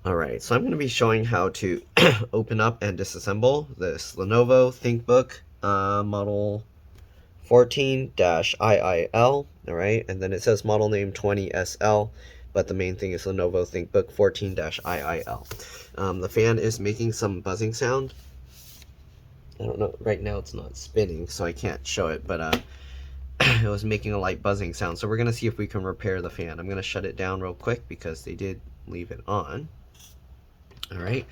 Alright, so I'm going to be showing how to open up and disassemble this Lenovo ThinkBook model 14-IIL, alright, and then it says model name 20SL, but the main thing is Lenovo ThinkBook 14-IIL. The fan is making some buzzing sound. I don't know, right now it's not spinning, so I can't show it, but it was making a light buzzing sound, so we're going to see if we can repair the fan. I'm going to shut it down real quick because they did leave it on. Alright,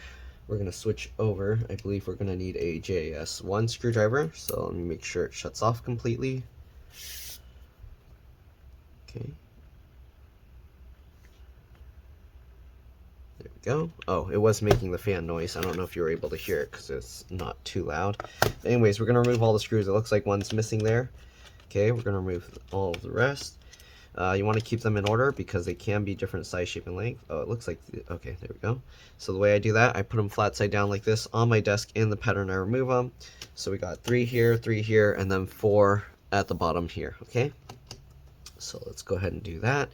we're going to switch over. I believe we're going to need a JS1 screwdriver, so let me make sure it shuts off completely. Okay. There we go. Oh, it was making the fan noise. I don't know if you were able to hear it because it's not too loud. Anyways, we're going to remove all the screws. It looks like one's missing there. Okay, we're going to remove all of the rest. You want to keep them in order because they can be different size, shape, and length. Oh, it looks like, okay, there we go. So the way I do that, I put them flat side down like this on my desk in the pattern I remove them. So we got 3 here, and then 4 at the bottom here, okay? So let's go ahead and do that.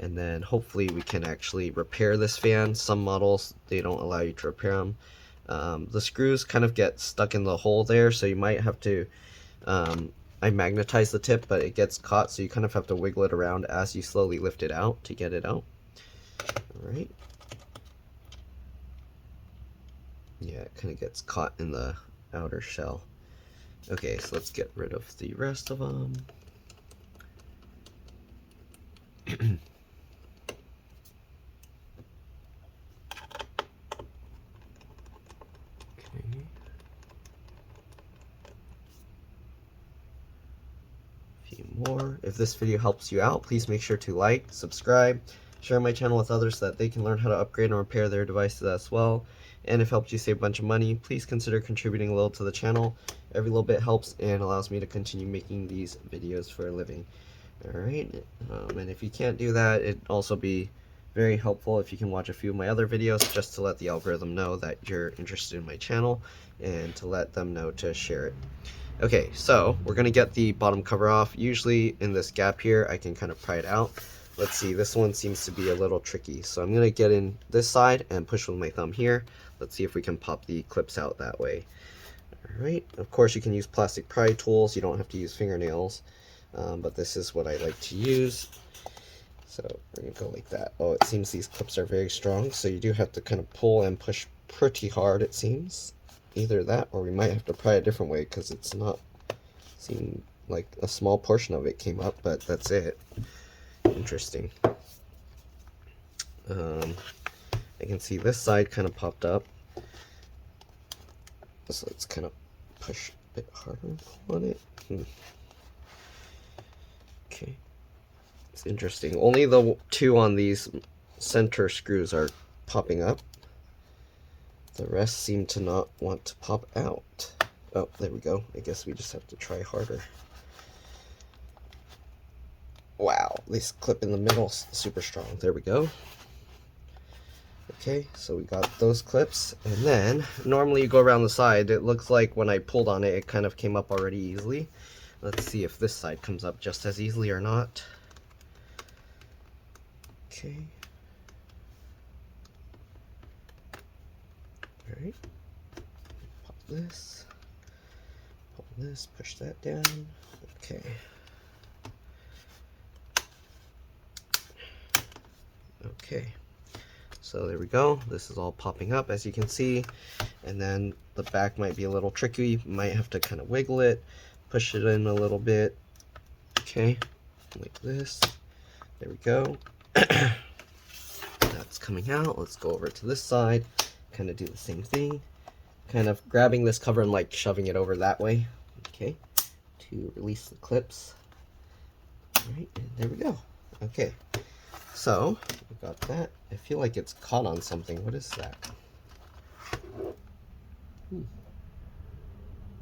And then hopefully we can actually repair this fan. Some models, they don't allow you to repair them. The screws kind of get stuck in the hole there, so you might have to... I magnetize the tip, but it gets caught, so you kind of have to wiggle it around as you slowly lift it out to get it out. Alright. Yeah, it kind of gets caught in the outer shell. Okay, so let's get rid of the rest of them. Okay. More. If this video helps you out, please make sure to like, subscribe, share my channel with others so that they can learn how to upgrade and repair their devices as well. And if it helped you save a bunch of money, please consider contributing a little to the channel. Every little bit helps and allows me to continue making these videos for a living. Alright, and if you can't do that, it'd also be very helpful if you can watch a few of my other videos just to let the algorithm know that you're interested in my channel and to let them know to share it. Okay, so we're going to get the bottom cover off. Usually in this gap here, I can kind of pry it out. Let's see, this one seems to be a little tricky. So I'm going to get in this side and push with my thumb here. Let's see if we can pop the clips out that way. Alright, of course you can use plastic pry tools. You don't have to use fingernails. But this is what I like to use. So we're going to go like that. Oh, it seems these clips are very strong, so you do have to kind of pull and push pretty hard, it seems. Either that, or we might have to pry a different way because it's not seem like a small portion of it came up, but that's it. Interesting. I can see this side kind of popped up, so let's kind of push a bit harder on it. Okay, it's interesting. Only the 2 on these center screws are popping up. The rest seem to not want to pop out. Oh, there we go. I guess we just have to try harder. Wow, this clip in the middle is super strong. There we go. Okay, so we got those clips. And then, normally you go around the side. It looks like when I pulled on it, it kind of came up already easily. Let's see if this side comes up just as easily or not. Okay. Alright, pop this, push that down. Okay. Okay, so there we go. This is all popping up as you can see, and then the back might be a little tricky. You might have to kind of wiggle it, push it in a little bit. Okay, like this. There we go. That's coming out. Let's go over to this side. Kind of do the same thing, kind of grabbing this cover and like shoving it over that way, okay, to release the clips. All right, and there we go. Okay, so we got that. I feel like it's caught on something. What is that?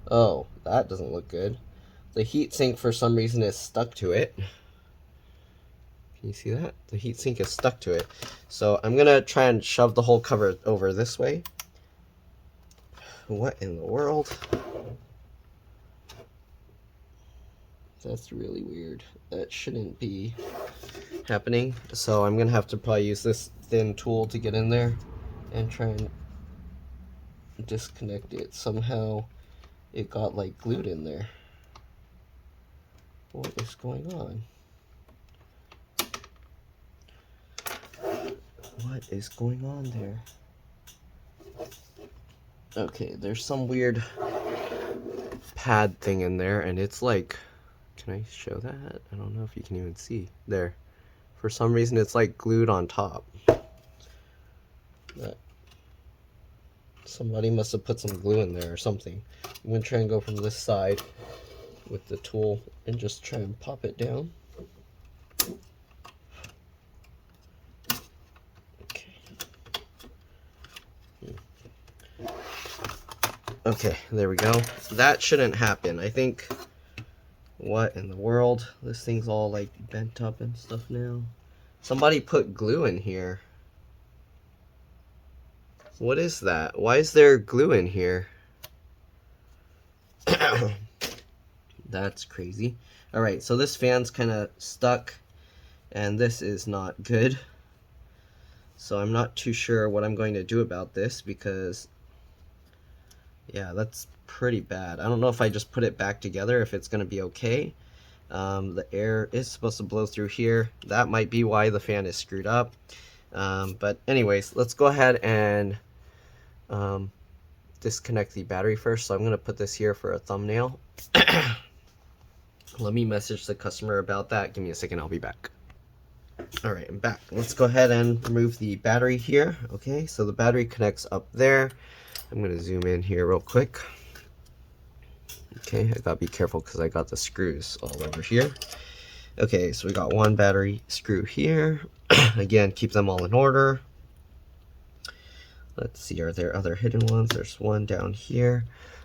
Oh, that doesn't look good. The heat sink for some reason is stuck to it. Can you see that? The heatsink is stuck to it. So I'm gonna try and shove the whole cover over this way. What in the world? That's really weird. That shouldn't be happening. So I'm gonna have to probably use this thin tool to get in there. and try and disconnect it. Somehow it got like glued in there. What is going on? What is going on there? Okay, there's some weird pad thing in there, and it's like, can I show that? I don't know if you can even see. There. For some reason, it's like glued on top. That somebody must have put some glue in there or something. I'm going to try and go from this side with the tool and just try and pop it down. Okay, there we go. That shouldn't happen. I think, what in the world? This thing's all like bent up and stuff now. Somebody put glue in here. What is that? Why is there glue in here? That's crazy. Alright, so this fan's kind of stuck, and this is not good. So I'm not too sure what I'm going to do about this, because yeah, that's pretty bad. I don't know if I just put it back together, if it's going to be okay. The air is supposed to blow through here. That might be why the fan is screwed up. But anyways, let's go ahead and disconnect the battery first. So I'm going to put this here for a thumbnail. Let me message the customer about that. Give me a second, I'll be back. Alright, I'm back. Let's go ahead and remove the battery here. Okay, so the battery connects up there. I'm going to zoom in here real quick. Okay, I gotta be careful because I got the screws all over here. Okay, so we got one battery screw here. Again, keep them all in order. Let's see, are there other hidden ones? There's one down here.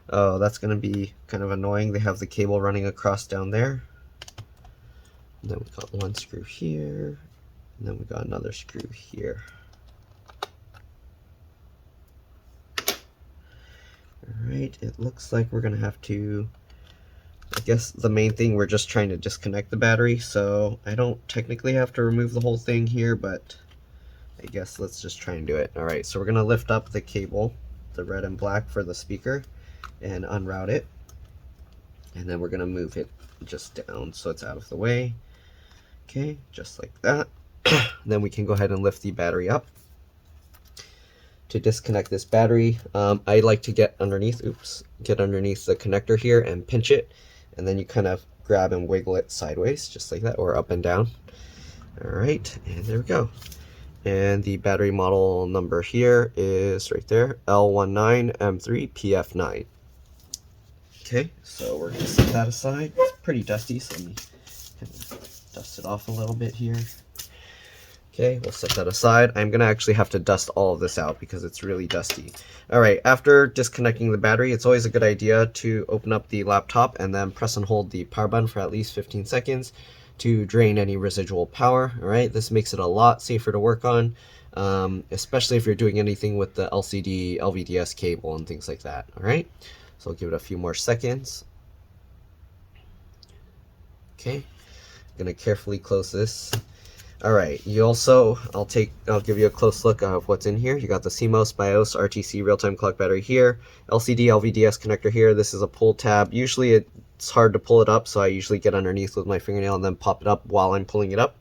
Oh, that's going to be kind of annoying. They have the cable running across down there. And then we got one screw here. And then we got another screw here. Alright, it looks like we're going to have to, I guess the main thing, we're just trying to disconnect the battery. So I don't technically have to remove the whole thing here, but I guess let's just try and do it. Alright, so we're going to lift up the cable, the red and black for the speaker, and unroute it. And then we're going to move it just down so it's out of the way. Okay, just like that. Then we can go ahead and lift the battery up. To disconnect this battery, I like to get underneath the connector here and pinch it. And then you kind of grab and wiggle it sideways, just like that, or up and down. Alright, and there we go. And the battery model number here is right there, L19M3PF9. Okay, so we're going to set that aside. It's pretty dusty, so let me kind of dust it off a little bit here. Okay, we'll set that aside. I'm going to actually have to dust all of this out because it's really dusty. Alright, after disconnecting the battery, it's always a good idea to open up the laptop and then press and hold the power button for at least 15 seconds to drain any residual power. Alright, this makes it a lot safer to work on, especially if you're doing anything with the LCD, LVDS cable and things like that. Alright, so I'll give it a few more seconds. Okay, I'm going to carefully close this. Alright, you also, I'll give you a close look of what's in here. You got the CMOS, BIOS, RTC, real-time clock battery here, LCD, LVDS connector here. This is a pull tab. Usually it's hard to pull it up, so I usually get underneath with my fingernail and then pop it up while I'm pulling it up.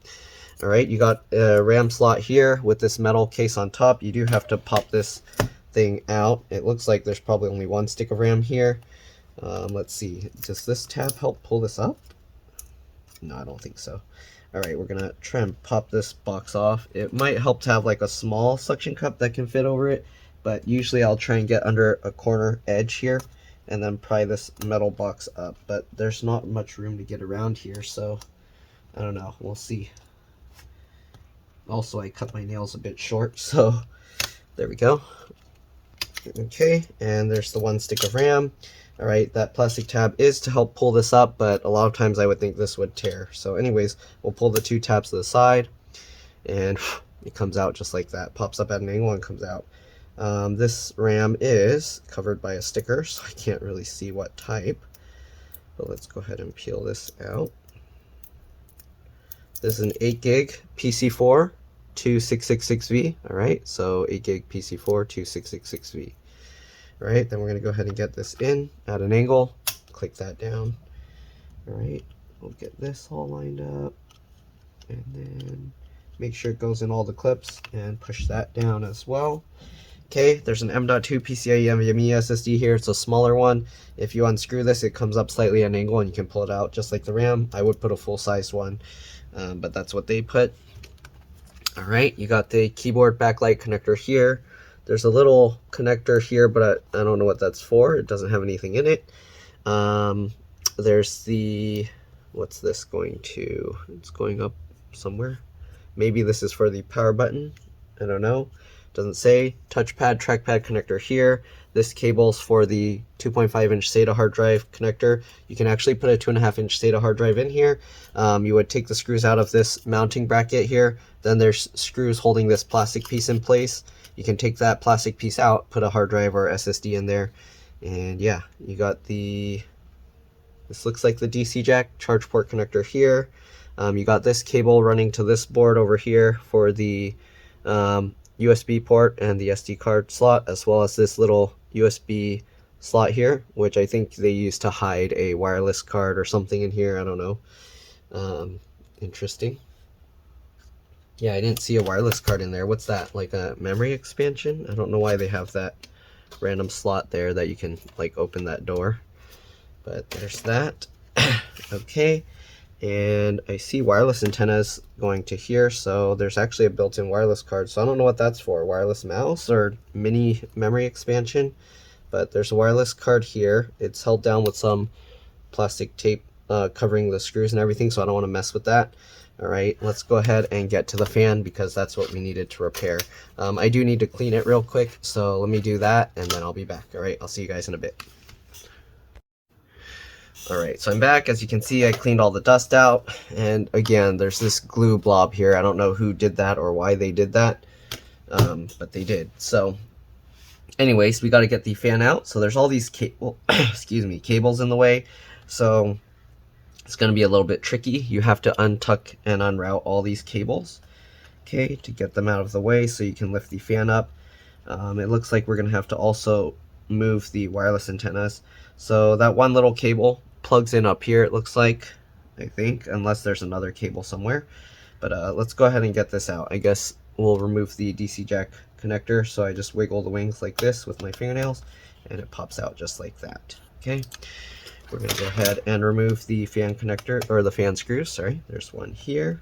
Alright, you got a RAM slot here with this metal case on top. You do have to pop this thing out. It looks like there's probably only one stick of RAM here. Let's see, does this tab help pull this up? No, I don't think so. Alright, we're gonna try and pop this box off. It might help to have like a small suction cup that can fit over it, but usually I'll try and get under a corner edge here and then pry this metal box up. But there's not much room to get around here, so I don't know, we'll see. Also, I cut my nails a bit short, so there we go. Okay, and there's the one stick of RAM. Alright, that plastic tab is to help pull this up, but a lot of times I would think this would tear. So anyways, we'll pull the two tabs to the side, and it comes out just like that. Pops up at an angle and comes out. This RAM is covered by a sticker, so I can't really see what type. But let's go ahead and peel this out. This is an 8 gig PC4 2666V. All right, so 8 gig PC4 2666V. All right, then we're going to go ahead and get this in at an angle. Click that down. All right, we'll get this all lined up, and then make sure it goes in all the clips and push that down as well. Okay, there's an M.2 PCIe NVMe SSD here. It's a smaller one. If you unscrew this, it comes up slightly at an angle and you can pull it out just like the RAM. I would put a full-size one, but that's what they put. All right, you got the keyboard backlight connector here. There's a little connector here, but I don't know what that's for. It doesn't have anything in it. There's the, what's this going to? It's going up somewhere. Maybe this is for the power button. I don't know. Doesn't say. Touchpad, trackpad connector here. This cable's for the 2.5-inch SATA hard drive connector. You can actually put a 2.5-inch SATA hard drive in here. You would take the screws out of this mounting bracket here. Then there's screws holding this plastic piece in place. You can take that plastic piece out, put a hard drive or SSD in there, and yeah, you got the, this looks like the DC jack charge port connector here. You got this cable running to this board over here for the USB port and the SD card slot, as well as this little USB slot here, which I think they use to hide a wireless card or something in here. I don't know. Interesting. Yeah, I didn't see a wireless card in there. What's that? Like a memory expansion? I don't know why they have that random slot there that you can like open that door. But there's that. Okay. And I see wireless antennas going to here, so there's actually a built-in wireless card. So I don't know what that's for, wireless mouse or mini memory expansion. But there's a wireless card here. It's held down with some plastic tape covering the screws and everything, so I don't want to mess with that. All right, let's go ahead and get to the fan because that's what we needed to repair. I do need to clean it real quick, so let me do that and then I'll be back. All right, I'll see you guys in a bit. All right, so I'm back. As you can see, I cleaned all the dust out, and again, there's this glue blob here. I don't know who did that or why they did that, but they did. So anyways, we got to get the fan out. So there's all these cables in the way, so it's going to be a little bit tricky. You have to untuck and unroute all these cables, okay, to get them out of the way so you can lift the fan up. It looks like we're going to have to also move the wireless antennas. So that one little cable plugs in up here, it looks like, I think, unless there's another cable somewhere. But let's go ahead and get this out. I guess we'll remove the DC jack connector. So I just wiggle the wings like this with my fingernails, and it pops out just like that, okay? We're going to go ahead and remove the fan connector, or the fan screws, sorry. There's one here.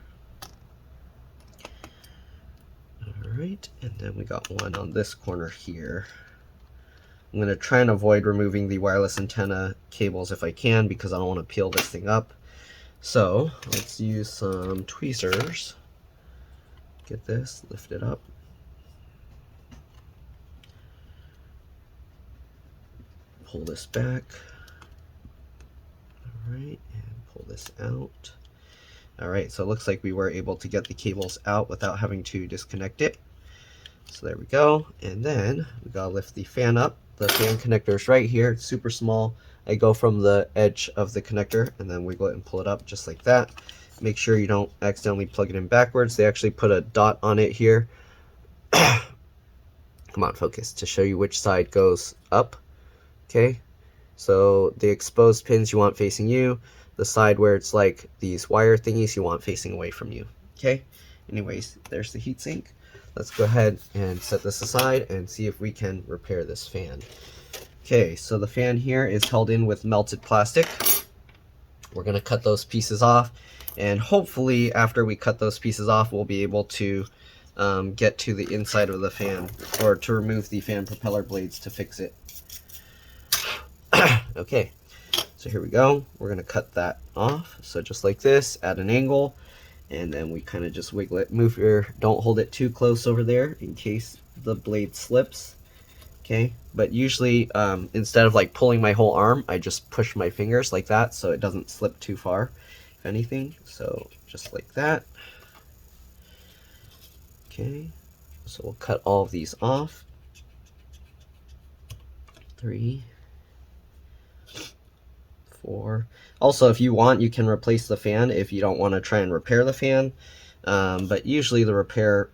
Alright, and then we got one on this corner here. I'm going to try and avoid removing the wireless antenna cables if I can, because I don't want to peel this thing up. So let's use some tweezers. Get this, lift it up. Pull this back. Alright, and pull this out. Alright, so it looks like we were able to get the cables out without having to disconnect it. So there we go. And then we gotta lift the fan up. The fan connector is right here. It's super small. I go from the edge of the connector and then wiggle it and pull it up just like that. Make sure you don't accidentally plug it in backwards. They actually put a dot on it here. Come on, focus, to show you which side goes up. Okay, so the exposed pins you want facing you. The side where it's like these wire thingies you want facing away from you. Okay, anyways, there's the heatsink. Let's go ahead and set this aside and see if we can repair this fan. Okay, so the fan here is held in with melted plastic. We're going to cut those pieces off, and hopefully after we cut those pieces off, we'll be able to get to the inside of the fan, or to remove the fan propeller blades to fix it. Okay, so here we go. We're going to cut that off. So just like this, at an angle. And then we kind of just wiggle it. Don't hold it too close over there in case the blade slips. Okay, but usually instead of like pulling my whole arm, I just push my fingers like that so it doesn't slip too far, if anything. So just like that. Okay, so we'll cut all of these off. 3, 4. Also, if you want, you can replace the fan if you don't want to try and repair the fan. But usually the repair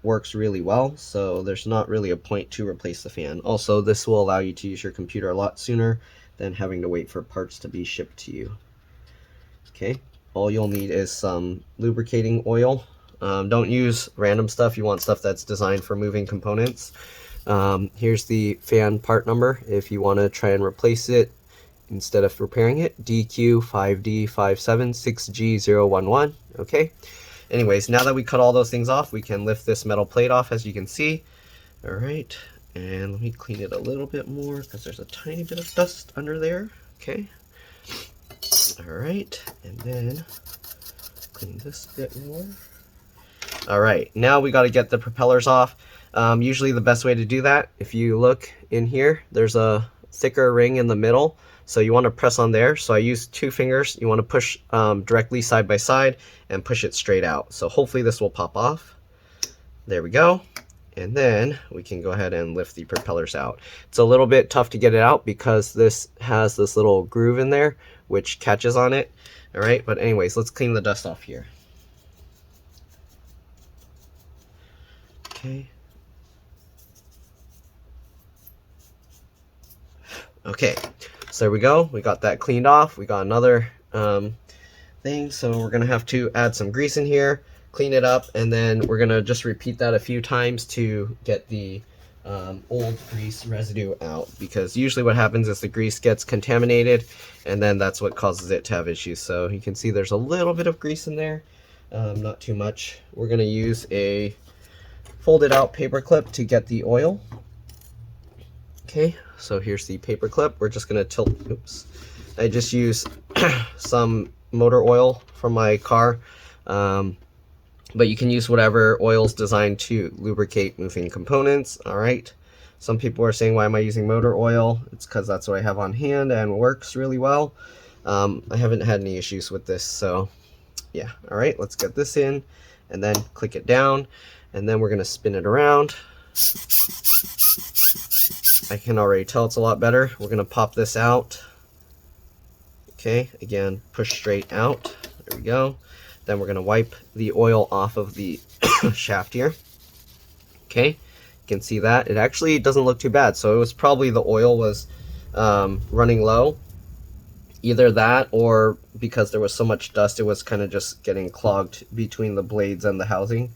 works really well, so there's not really a point to replace the fan. Also, this will allow you to use your computer a lot sooner than having to wait for parts to be shipped to you. Okay, all you'll need is some lubricating oil. Don't use random stuff. You want stuff that's designed for moving components. Here's the fan part number if you want to try and replace it instead of repairing it. DQ5D576G011. Okay. Anyways, now that we cut all those things off, we can lift this metal plate off, as you can see. All right, and let me clean it a little bit more because there's a tiny bit of dust under there. Okay. All right, and then clean this bit more. All right, now we got to get the propellers off. Usually the best way to do that, if you look in here, there's a thicker ring in the middle. So you want to press on there. So I use 2 fingers. You want to push directly side by side and push it straight out. So hopefully this will pop off. There we go. And then we can go ahead and lift the propellers out. It's a little bit tough to get it out because this has this little groove in there which catches on it. All right, but anyways, let's clean the dust off here. Okay. Okay, so there we go. We got that cleaned off. We got another thing, so we're gonna have to add some grease in here, clean it up, and then we're gonna just repeat that a few times to get the old grease residue out, because usually what happens is the grease gets contaminated and then that's what causes it to have issues. So you can see there's a little bit of grease in there, not too much. We're gonna use a folded out paper clip to get the oil. Okay, so here's the paper clip. We're just gonna tilt, oops. I just use some motor oil from my car, but you can use whatever oil's designed to lubricate moving components. All right, some people are saying, why am I using motor oil? It's because that's what I have on hand and works really well. I haven't had any issues with this, so yeah. All right, let's get this in and then click it down, and then we're gonna spin it around. I can already tell it's a lot better. We're gonna pop this out. Okay, again, push straight out. There we go. Then we're gonna wipe the oil off of the shaft here. Okay, you can see that. It actually doesn't look too bad. So it was probably the oil was running low. Either that, or because there was so much dust, it was kind of just getting clogged between the blades and the housing,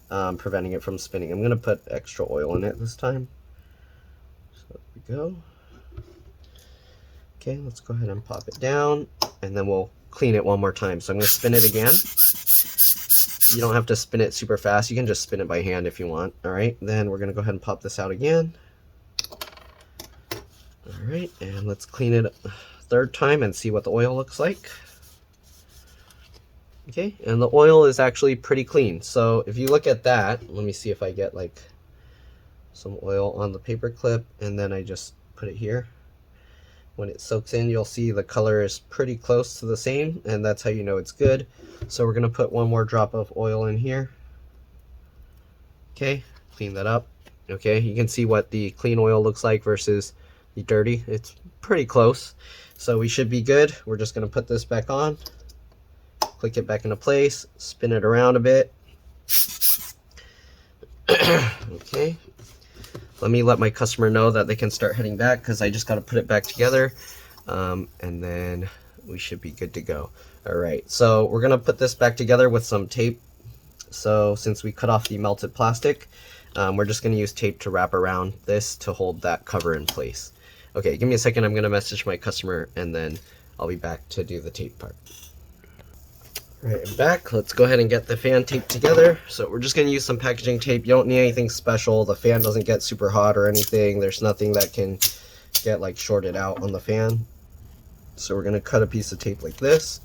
preventing it from spinning. I'm gonna put extra oil in it this time. So there we go. Okay, let's go ahead and pop it down, and then we'll clean it one more time. So I'm going to spin it again. You don't have to spin it super fast. You can just spin it by hand if you want. All right, then we're going to go ahead and pop this out again. All right, and let's clean it a third time and see what the oil looks like. Okay, and the oil is actually pretty clean. So if you look at that, let me see if I get like some oil on the paper clip, and then I just put it here. When it soaks in, you'll see the color is pretty close to the same, and that's how you know it's good. So we're going to put one more drop of oil in here. Okay, clean that up. Okay, you can see what the clean oil looks like versus the dirty. It's pretty close, so we should be good. We're just going to put this back on, click it back into place, spin it around a bit. Okay. Let me let my customer know that they can start heading back, because I just got to put it back together, and then we should be good to go. All right, so we're going to put this back together with some tape. So since we cut off the melted plastic, we're just going to use tape to wrap around this to hold that cover in place. Okay, give me a second. I'm going to message my customer, and then I'll be back to do the tape part. All right, I'm back. Let's go ahead and get the fan tape together. So we're just going to use some packaging tape. You don't need anything special. The fan doesn't get super hot or anything. There's nothing that can get like shorted out on the fan. So we're going to cut a piece of tape like this,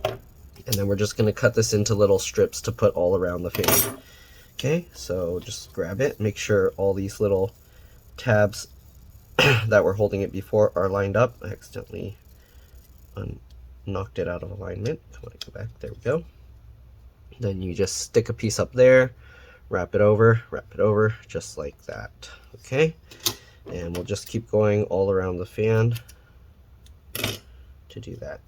and then we're just going to cut this into little strips to put all around the fan. Okay, so just grab it. Make sure all these little tabs that were holding it before are lined up. I accidentally knocked it out of alignment. Come on, go back. There we go. Then you just stick a piece up there, wrap it over, just like that. Okay, and we'll just keep going all around the fan to do that.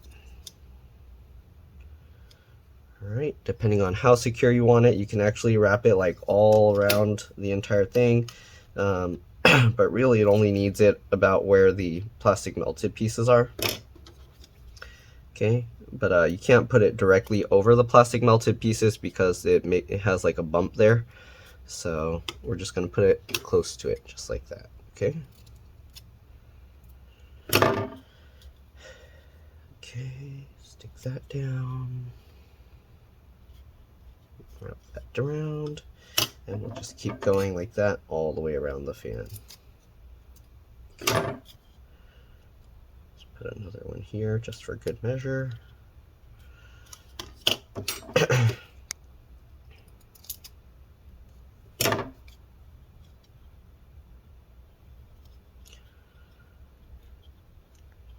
Alright, depending on how secure you want it, you can actually wrap it like all around the entire thing. But really it only needs it about where the plastic melted pieces are. Okay, but you can't put it directly over the plastic melted pieces because it has like a bump there. So we're just going to put it close to it, just like that. Okay. Okay, stick that down. Wrap that around, and we'll just keep going like that all the way around the fan. Okay. Let's put another one here just for good measure.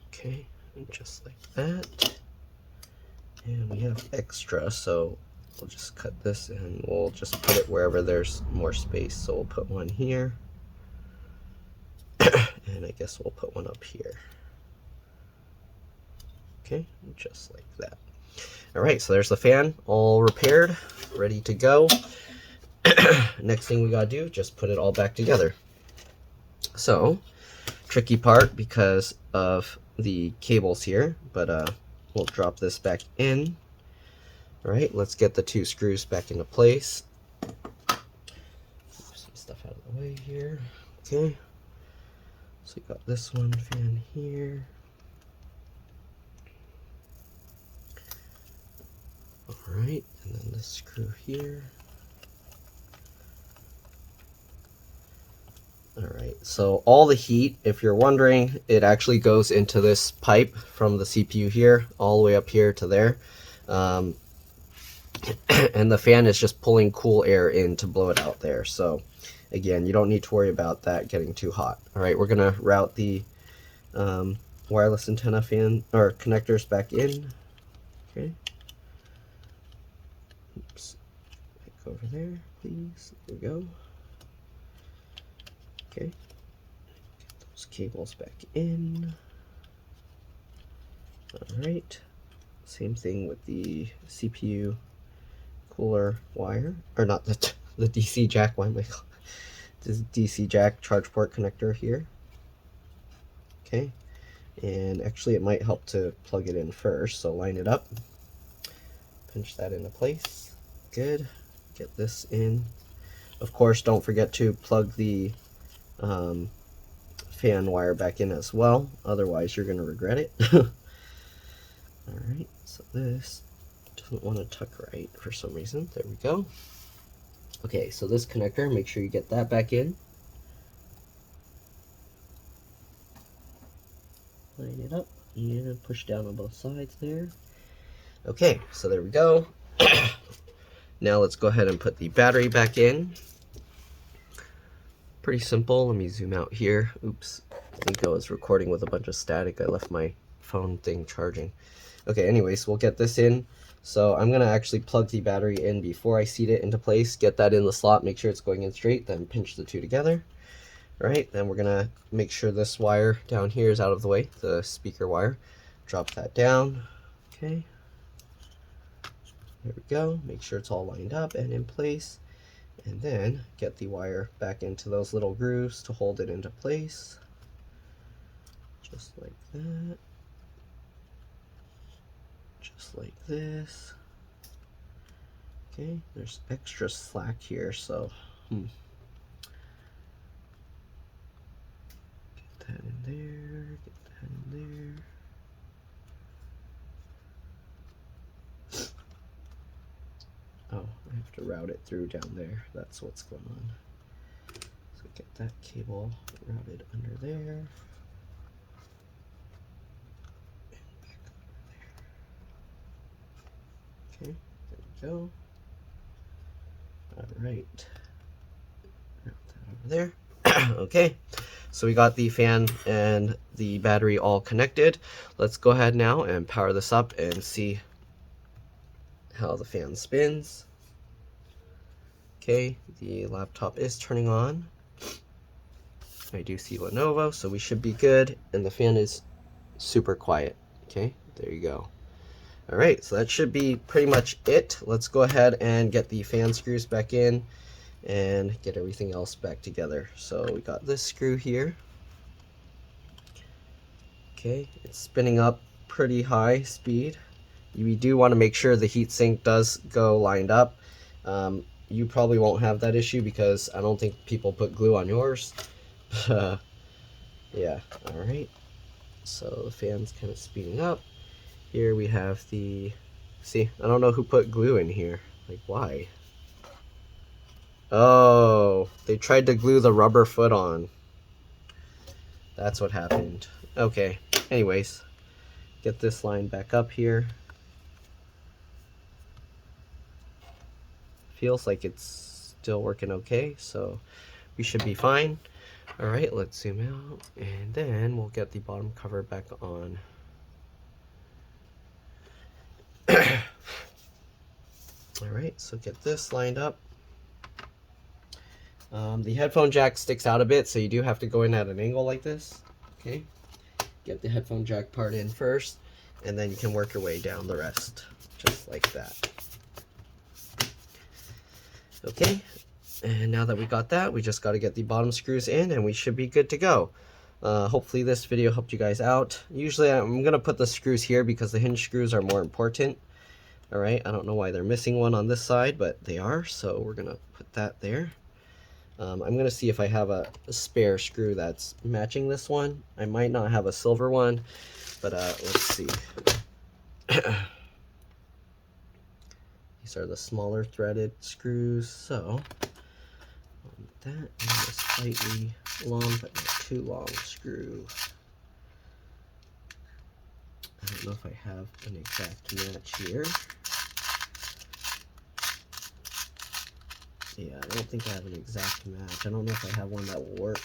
Okay, and just like that. And we have extra, so we'll just cut this and we'll just put it wherever there's more space. So we'll put one here, and I guess we'll put one up here. Okay, just like that. All right, so there's the fan all repaired, ready to go. Next thing we gotta do, just put it all back together. So, tricky part because of the cables here, but we'll drop this back in. All right, let's get the two screws back into place. Move some stuff out of the way here. Okay, so we got this one fan here. All right, and then this screw here. All right, so all the heat, if you're wondering, it actually goes into this pipe from the CPU here, all the way up here to there. And the fan is just pulling cool air in to blow it out there. So again, you don't need to worry about that getting too hot. All right, we're gonna route the wireless antenna fan or connectors back in. Okay. Oops. Back over there, please. There we go. Okay, get those cables back in. Alright, same thing with the CPU cooler wire, or not the DC jack, why am I calling this DC jack charge port connector here. Okay, and actually it might help to plug it in first, so line it up, pinch that into place, good, get this in. Of course, don't forget to plug the fan wire back in as well, otherwise you're going to regret it. Alright, so this doesn't want to tuck right for some reason. There we go. Okay, so this connector, make sure you get that back in. Line it up and push down on both sides there. Okay, so there we go. Now let's go ahead and put the battery back in. Pretty simple. Let me zoom out here. Oops, I think I was recording with a bunch of static. I left my phone thing charging. Okay, anyways, we'll get this in. So I'm gonna actually plug the battery in before I seat it into place, get that in the slot, make sure it's going in straight, then pinch the two together. All right, then we're gonna make sure this wire down here is out of the way, the speaker wire. Drop that down, okay. There we go, make sure it's all lined up and in place. And then get the wire back into those little grooves to hold it into place. Just like that. Just like this. Okay, there's extra slack here, so get that in there, get that in there. Oh, I have to route it through down there. That's what's going on. So get that cable routed under there. And back over there. Okay, there we go. Alright. Route that over there. Okay, so we got the fan and the battery all connected. Let's go ahead now and power this up and see how the fan spins. Okay, the laptop is turning on. I do see Lenovo, so we should be good. And the fan is super quiet. Okay, there you go. All right, so that should be pretty much it. Let's go ahead and get the fan screws back in and get everything else back together. So we got this screw here. Okay, it's spinning up pretty high speed. We do want to make sure the heatsink does go lined up. You probably won't have that issue because I don't think people put glue on yours. Yeah, all right. So the fan's kind of speeding up. Here we have the, see, I don't know who put glue in here. Like, why? Oh, they tried to glue the rubber foot on. That's what happened. Okay, anyways, get this line back up here. Feels like it's still working okay, so we should be fine. All right, let's zoom out, and then we'll get the bottom cover back on. All right, so get this lined up. The headphone jack sticks out a bit, so you do have to go in at an angle like this. Okay, get the headphone jack part in first, and then you can work your way down the rest, just like that. Okay, and now that we got that, we just got to get the bottom screws in, and we should be good to go. Hopefully this video helped you guys out. Usually I'm going to put the screws here because the hinge screws are more important. Alright, I don't know why they're missing one on this side, but they are, so we're going to put that there. I'm going to see if I have a spare screw that's matching this one. I might not have a silver one, but let's see. These are the smaller threaded screws, so that and a slightly long but not too long screw. I don't know if I have an exact match here. Yeah, I don't think I have an exact match. I don't know if I have one that will work.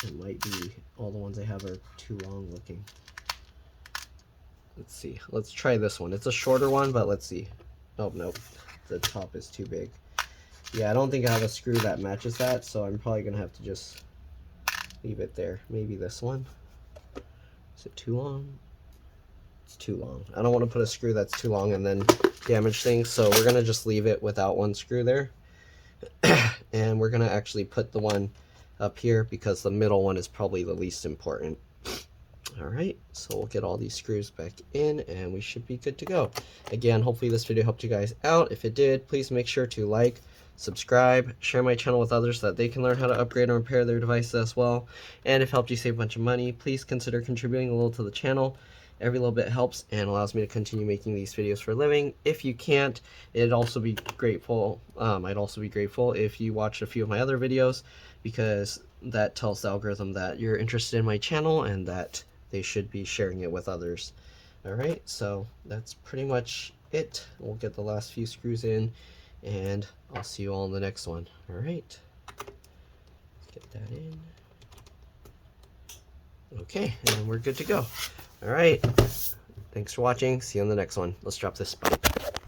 It might be all the ones I have are too long looking. Let's see. Let's try this one. It's a shorter one, but let's see. Oh, nope. The top is too big. Yeah, I don't think I have a screw that matches that, so I'm probably going to have to just leave it there. Maybe this one. Is it too long? It's too long. I don't want to put a screw that's too long and then damage things, so we're going to just leave it without one screw there. And we're going to actually put the one up here because the middle one is probably the least important. Alright, so we'll get all these screws back in and we should be good to go. Again, hopefully this video helped you guys out. If it did, please make sure to like, subscribe, share my channel with others so that they can learn how to upgrade and repair their devices as well. And if it helped you save a bunch of money, please consider contributing a little to the channel. Every little bit helps and allows me to continue making these videos for a living. If you can't, I'd also be grateful if you watch a few of my other videos, because that tells the algorithm that you're interested in my channel and that they should be sharing it with others. Alright, so that's pretty much it. We'll get the last few screws in and I'll see you all in the next one. Alright, get that in. Okay, and we're good to go. Alright, thanks for watching. See you on the next one. Let's drop this. Bye.